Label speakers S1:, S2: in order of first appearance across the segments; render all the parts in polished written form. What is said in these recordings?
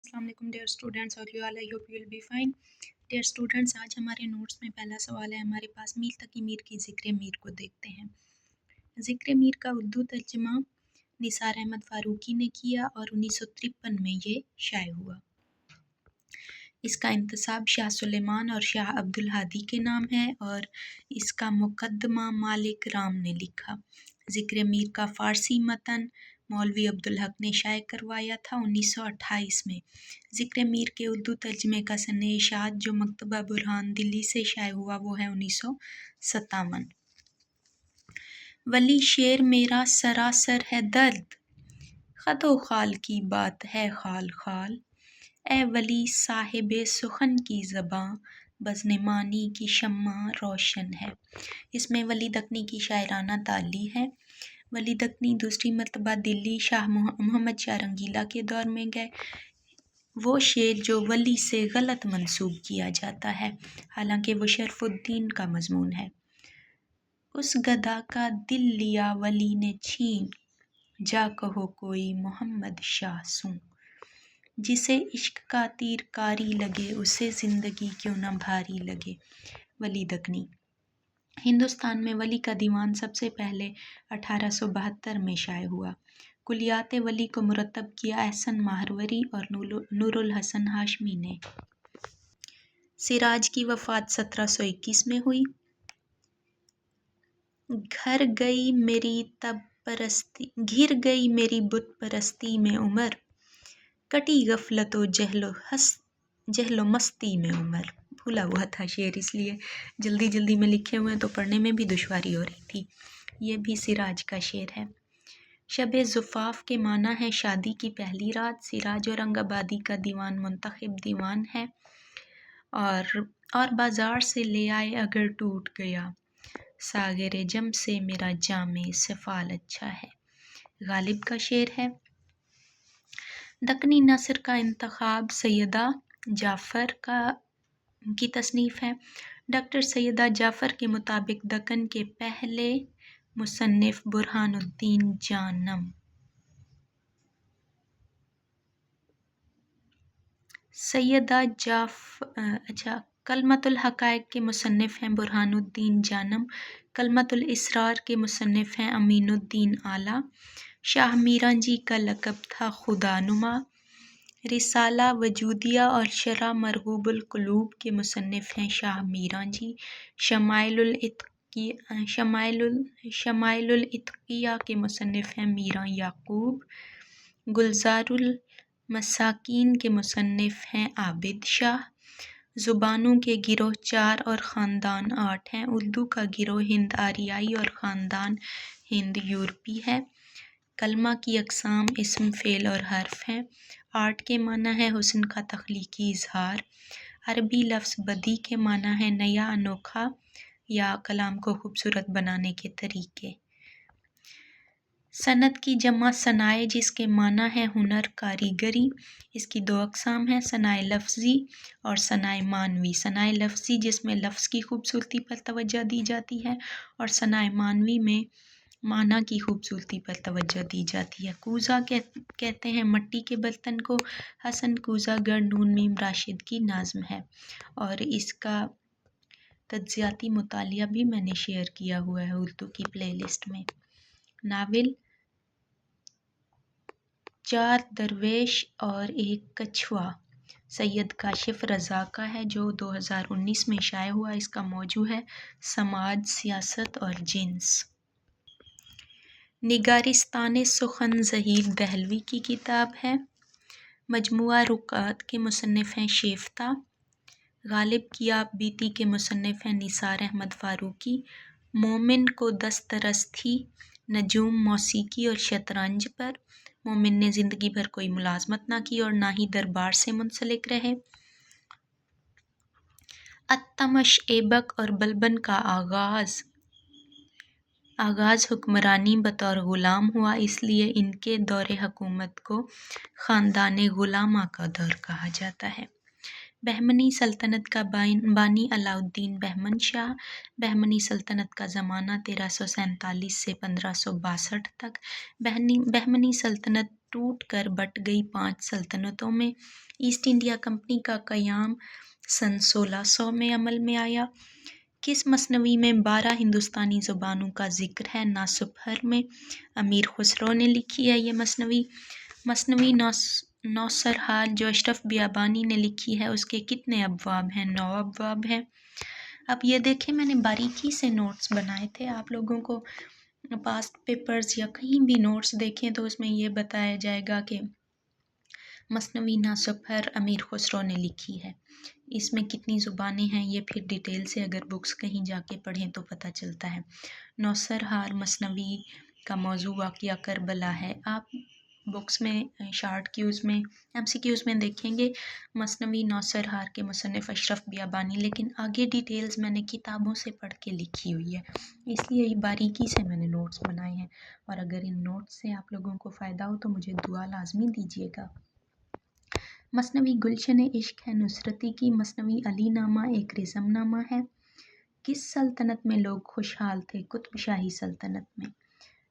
S1: अस्सलाम वालेकुम dear students और you all I hope you will be fine. Dear students, आज हमारे नोट्स में पहला सवाल है हमारे पास, मीर तकी मीर की ज़िक्र मीर को देखते हैं। ज़िक्र मीर का उर्दू तर्जुमा निसार अहमद फ़ारूकी ने किया और 1953 में ये शाये हुआ। इसका इंतसाब शाह सुलेमान और शाह अब्दुल हादी के नाम है और इसका मुकद्दमा मालिक राम ने लिखा। ज़िक्र मीर का फ़ारसी मतन मौलवी अब्दुल हक ने शाये करवाया था 1928 में। ज़िक्र मीर के उर्दू तर्जमे का सने इशाअत जो मकतबा बुरहान दिल्ली से शाये हुआ वो है 1957। वली शेर मेरा सरासर है दर्द, खदो खाल की बात है खाल खाल, ए वली साहिबे सुखन की ज़बां, बज़्ने मानी की शम्मा रोशन है। इसमें वली दक्नी की शायराना ताली है। वली दक्नी दूसरी मरतबा दिल्ली शाह मोहम्मद शाह रंगीला के दौर में गए। वो शेर जो वली से गलत मंसूब किया जाता है, हालांकि वो शरफुद्दीन का मजमून है। उस गदा का दिल लिया वली ने छीन, जा कहो कोई मोहम्मद शाह सूं, जिसे इश्क का तीर कारी लगे, उसे ज़िंदगी क्यों न भारी लगे। वली दक्नी। हिंदुस्तान में वली का दीवान सबसे पहले 1872 में शाये हुआ। कुलियात वली को मुरतब किया एहसन माहरवरी और नूरुल हसन हाशमी ने। सिराज की वफ़ात 1721 में हुई। घिर गई मेरी बुत परस्ती में उमर, कटी गफलतो जहलो मस्ती में उमर। भूला हुआ था शेर, इसलिए जल्दी में लिखे हुए हैं तो पढ़ने में भी दुश्वारी हो रही थी। ये भी सिराज का शेर है। शब ज़ुफ़ाफ़ के माना है शादी की पहली रात। सिराज औरंगाबादी का दीवान मुंतखब दीवान है। और बाज़ार से ले आए अगर टूट गया, सागिर जम से मेरा जामे सफ़ाल अच्छा है। गालिब का शेर है। दक्नी नसर का इंतखाब सैयदा जाफ़र की तसनीफ़ है। डॉक्टर सैयदा जाफ़र के मुताबिक दक्कन के पहले मुसन्निफ़ बुरहानुद्दीन जानम। कलमतुल हक़ाइक़ के मुसन्निफ़ हैं बुरहानुद्दीन जानम। कलमतुल इसरार के मुसन्निफ़ हैं अमीनुद्दीन आला। शाह मीरान जी का लक़ब था खुदानुमा। रिसाला वजूदिया और शरह मरगूबुल क़ुलूब के मुसन्निफ़ हैं शाह मीरान जी। शमाइलुल इत्क़िया के मुसन्निफ़ हैं मीरां याक़ूब। गुलज़ारुल मसाकीन के मुसन्निफ़ हैं आबिद शाह। ज़ुबानों के गिरोह 4 और ख़ानदान 8 हैं। उर्दू का गिरोह हिंद आरियाई और ख़ानदान हिंद यूरोपी है। कलमा की अक़साम इस्म फ़ेल और हर्फ हैं। आर्ट के माना है हुस्न का तख्लीकी इज़हार। अरबी लफ्ज़ बदी के माना है नया, अनोखा या कलाम को खूबसूरत बनाने के तरीके। सनत की जमा सनाए जिसके माना है हुनर, कारीगरी। इसकी 2 अक़साम हैं, सनाए लफ्ज़ी और सनाए मानवी। सनाए लफ्ज़ी जिसमें लफ्ज़ की खूबसूरती पर तवज्जो दी जाती है और सनाए मानवी में माना की खूबसूरती पर तवज्जो दी जाती है। कूज़ा कहते हैं मट्टी के बर्तन को। हसन कूज़ा गर नून मीम राशिद की नाज़्म है और इसका तज्ज़ियाती मुतालिया भी मैंने शेयर किया हुआ है उर्दू की प्लेलिस्ट में। नावल 4 दरवेश और एक कछुआ सैयद काशिफ़ रज़ा का है जो 2019 में शाये हुआ। इसका मौजू है समाज, सियासत और जिन्स। निगारिस्तान सुखन ज़हीर दहलवी की किताब है। मजमुआ रुक़ात के मुसन्निफ़ हैं शेफ़ता। गालिब की आप बीती के मुसन्निफ़ हैं निसार अहमद फ़ारूकी। मोमिन को दस्तरस थी नजूम, मौसीकी और शतरंज पर। मोमिन ने ज़िंदगी भर कोई मुलाज़मत ना की और ना ही दरबार से मुंसलिक रहे। अत्तमश, ऐबक और बलबन का आगाज़ हुक्मरानी बतौर ग़ुलाम हुआ, इसलिए इनके दौरे हुकूमत को ख़ानदान ग़ुलामा का दौर कहा जाता है। बहमनी सल्तनत का बानी अलाउद्दीन बहमन शाह। बहमनी सल्तनत का ज़माना 1347 से 1562 तक। बहमनी सल्तनत टूट कर बट गई 5 सल्तनतों में। ईस्ट इंडिया कंपनी का क़याम सन 1600 में अमल में आया। किस मसनवी में 12 हिंदुस्तानी ज़ुबानों का ज़िक्र है? नासुफहर में। अमीर खुसरो ने लिखी है ये मसनवी। मसनवी नौसरहाल जो अशरफ बियाबानी ने लिखी है उसके कितने अबवाब हैं? 9 अबवाब हैं। अब ये देखें, मैंने बारीकी से नोट्स बनाए थे। आप लोगों को पास्ट पेपर्स या कहीं भी नोट्स देखें तो उसमें ये बताया जाएगा कि मसनवी नासुफहर अमीर खुसरो ने लिखी है। इसमें कितनी ज़ुबानें हैं ये फिर डिटेल से अगर बुक्स कहीं जाके पढ़ें तो पता चलता है। नौसरहाल मसनवी का मौजू वाक़या करबला है। आप बुक्स में शार्ट क्यूज़ में MCQs में देखेंगे मसनवी नौसरहाल के मुसन्निफ़ अशरफ बियाबानी, लेकिन आगे डिटेल्स मैंने किताबों से पढ़ के लिखी हुई है, इसलिए ये बारीकी से मैंने नोट्स बनाए हैं। और अगर इन नोट्स से आप लोगों को फ़ायदा हो तो मुझे दुआ लाजमी दीजिएगा। मसनवी गुलशन इश्क है नुसरती की। मसनवी अली नामा एक रिज़मनामा है। किस सल्तनत में लोग खुशहाल थे? कुतुब शाही सल्तनत में।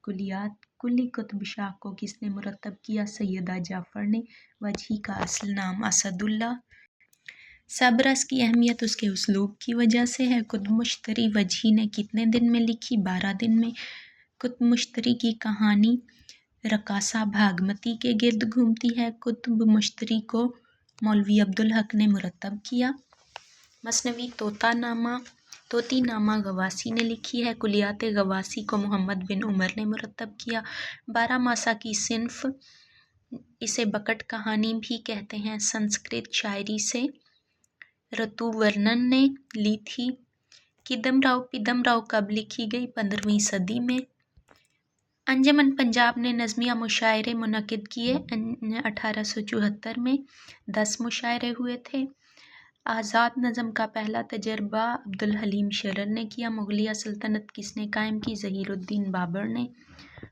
S1: कुली कुतुब शाह को किसने मुरतब किया? सैयदा जाफ़र ने। वजही का असल नाम असदुल्ला। सबरस की अहमियत उसके उसलूब की वजह से है। कुतुब मुश्तरी वजही ने कितने दिन में लिखी? 12 दिन में। कुतुब मुश्तरी की कहानी रकासा भागमती के गिर्द घूमती है। कुतुब मुश्तरी को मौलवी अब्दुल हक ने मुरतब किया। मसनवी तोतीनामा गवासी ने लिखी है। कुलियात गवासी को मोहम्मद बिन उमर ने मुरतब किया। 12 मासा की सिनफ, इसे बकट कहानी भी कहते हैं, संस्कृत शायरी से ऋतुवर्णन ने ली थी। पिदमराव कब लिखी गई? 15वीं सदी में। अंजुमन पंजाब ने नज़मिया मुशायरे मुनक़िद किए 1874 में। 10 मुशायरे हुए थे। आज़ाद नज़म का पहला तजर्बा अब्दुल हलीम शरर ने किया। मुग़लिया सल्तनत किसने कायम की? ज़हीरुद्दीन बाबर ने।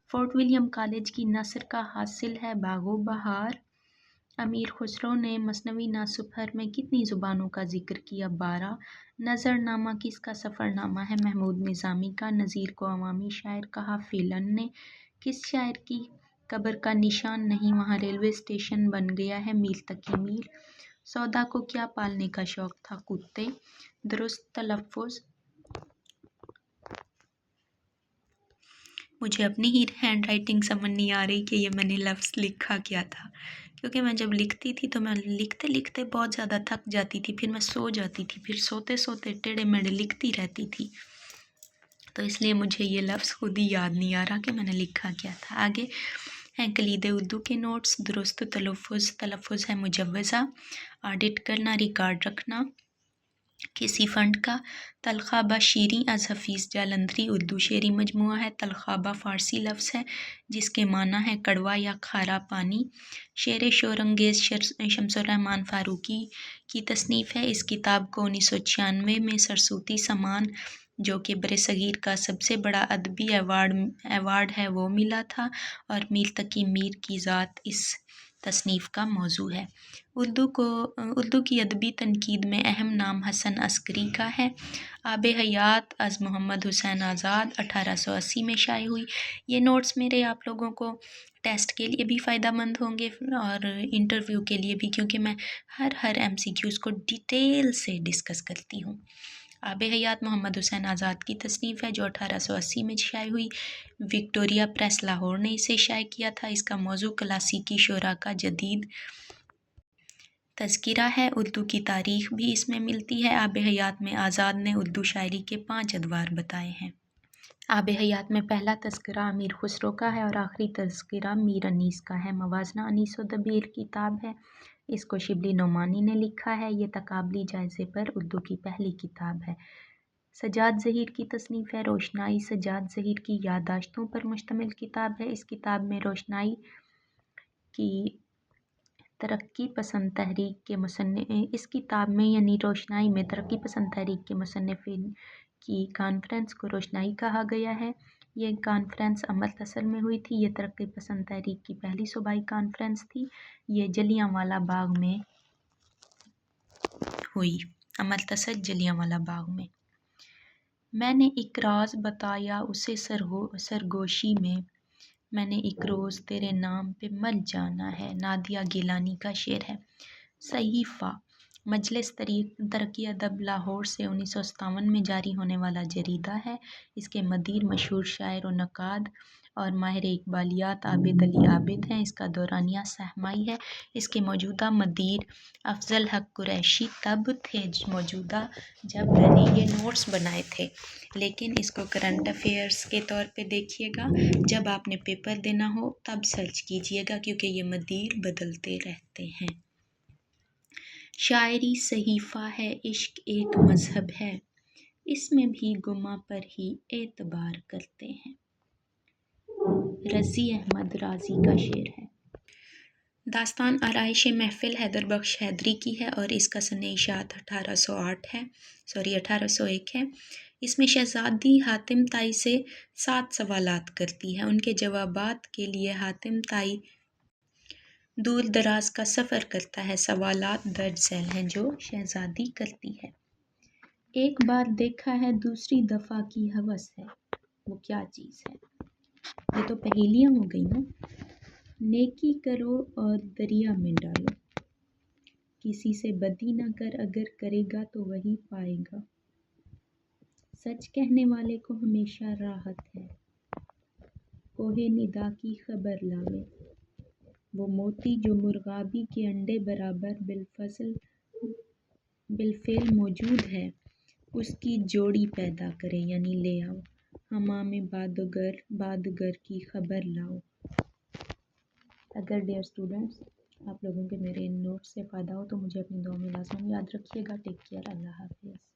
S1: फोर्ट विलियम कॉलेज की नस्र का हासिल है बागो बहार। अमीर खुसरो ने मसनवी नासुफहर में कितनी ज़ुबानों का ज़िक्र किया? 12। नज़रनामा किसका सफ़रनामा है? महमूद निज़ामी का। नज़ीर को अवामी शायर कहा फ़िलन ने। किस शायर की कब्र का निशान नहीं वहाँ रेलवे स्टेशन बन गया है? मील तकी मील। सौदा को क्या पालने का शौक़ था? कुत्ते। दुरुस्त तलफ़्फ़ुज़। मुझे अपनी ही हैंड राइटिंग समझ नहीं आ रही कि ये मैंने लफ्ज़ लिखा क्या था, क्योंकि मैं जब लिखती थी तो मैं लिखते लिखते बहुत ज़्यादा थक जाती थी, फिर मैं सो जाती थी, फिर सोते सोते टेढ़े मेढ़े लिखती रहती थी, तो इसलिए मुझे ये लफ्ज़ खुद ही याद नहीं आ रहा कि मैंने लिखा क्या था। आगे हैं कलीदे उर्दू के नोट्स। दुरुस्त तलफ़्फ़ुज़ है मुजव्वज़ा। ऑडिट करना, रिकॉर्ड रखना किसी फ़ंड का। तलख़ाबा शीरीं अज़ हफ़ीज़ जालंधरी उर्दू शेरी मजमुआ है। तलख़ाबा फ़ारसी लफ्ज़ है जिसके माना है कड़वा या खारा पानी। शेर शोरंगेज़ शम्सुर रहमान फ़ारूक़ी की तसनीफ़ है। इस किताब को 1996 में सरसूती समान, जो कि बरसगीर का सबसे बड़ा अदबी एवार्ड है, वो मिला था, और मीर तकी मीर की ज़ात इस तसनीफ़ का मौजू है। उर्दू की अदबी तनकीद में अहम नाम हसन अस्करी का है। आब हयात अज़ मोहम्मद हुसैन आज़ाद 1880 में शाये हुई। ये नोट्स मेरे आप लोगों को टेस्ट के लिए भी फ़ायदेमंद होंगे और इंटरव्यू के लिए भी, क्योंकि मैं हर MCQs को डिटेल से डिस्कस करती हूँ। आब हयात मोहम्मद हुसैन आज़ाद की तसनीफ़ है जो 1880 में शाये हुई। विक्टोरिया प्रेस लाहौर ने इसे शाये किया था। इसका मौजू क्लासिकी शोरा का जदीद तज़किरा है। उर्दू की तारीख़ भी इसमें मिलती है। आब हयात में आज़ाद ने उर्दू शायरी के 5 अदवार बताए हैं। आब हयात में पहला तज़किरा अमीर खुसरो का है और आखिरी तज़किरा मीर अनीस का है। मवाज़ना अनीस व दबीर किताब है, इसको शिबली नोमानी ने लिखा है। ये तकाबली जायज़े पर उर्दू की पहली किताब है। सजाद ज़हीर की तसनीफ़ है रोशनाई। सजाद ज़हीर की याददाश्तों पर मुश्तमिल किताब है। इस किताब में रोशनाई की तरक्की पसंद तहरीक के इस किताब में यानी रोशनाई में तरक्की पसंद तहरीक के मुसन्निफ़ीन की कॉन्फ्रेंस को रोशनाई कहा गया है। ये कॉन्फ्रेंस अमृतसर में हुई थी। ये तरक्की पसंद तहरीक की पहली सूबाई कॉन्फ्रेंस थी। ये जलियांवाला बाग में हुई। अमृतसर जलियांवाला बाग में। मैंने एक राज बताया उसे सरगोशी में, میں نے ایک روز تیرے نام پہ مر جانا ہے، نادیہ گیلانی کا شعر ہے۔ صحیفہ مجلس ترقی ادب لاہور سے 1957 میں جاری ہونے والا جریدہ ہے۔ اس کے مدیر مشہور شاعر و نقاد اور ماہر اقبالیات عابد علی عابد ہیں۔ اس کا دورانیہ سہمائی ہے۔ اس کے موجودہ مدیر افضل حق قریشی تب تھے موجودہ جب میں نے یہ نوٹس بنائے تھے، لیکن اس کو کرنٹ افیئرس کے طور پہ دیکھیے گا۔ جب آپ نے پیپر دینا ہو تب سرچ کیجیے گا، کیونکہ یہ مدیر بدلتے رہتے ہیں۔ شاعری صحیفہ ہے، عشق ایک مذہب ہے، اس میں بھی گماں پر ہی اعتبار کرتے ہیں۔ رضی احمد رازی کا شعر ہے۔ داستان آرائش محفل حیدر بخش حیدری کی ہے اور اس کا سنِ اشاعت 1801 ہے۔ اس میں شہزادی حاتم طائی سے 7 سوالات کرتی ہے۔ ان کے جوابات کے لیے حاتم طائی دور دراز کا سفر کرتا ہے۔ سوالات درج ذیل ہیں جو شہزادی کرتی ہے۔ ایک بار دیکھا ہے دوسری دفعہ کی ہوس ہے، وہ کیا چیز ہے؟ یہ تو پہیلیاں ہو گئی نا۔ نیکی کرو اور دریا میں ڈالو، کسی سے بدی نہ کر، اگر کرے گا تو وہی پائے گا۔ سچ کہنے والے کو ہمیشہ راحت ہے، کوہ ندا کی خبر لاوے۔ وہ موتی جو مرغابی کے انڈے برابر بالفعل موجود ہے، اس کی جوڑی پیدا کرے، یعنی لے آؤ۔ حمام بادگر کی خبر لاؤ۔ اگر ڈیئر اسٹوڈنٹس آپ لوگوں کے میرے ان نوٹس سے فائدہ ہو تو مجھے اپنی دعاؤں میں لازماً یاد رکھیے گا۔ ٹیک کیئر، اللہ حافظ۔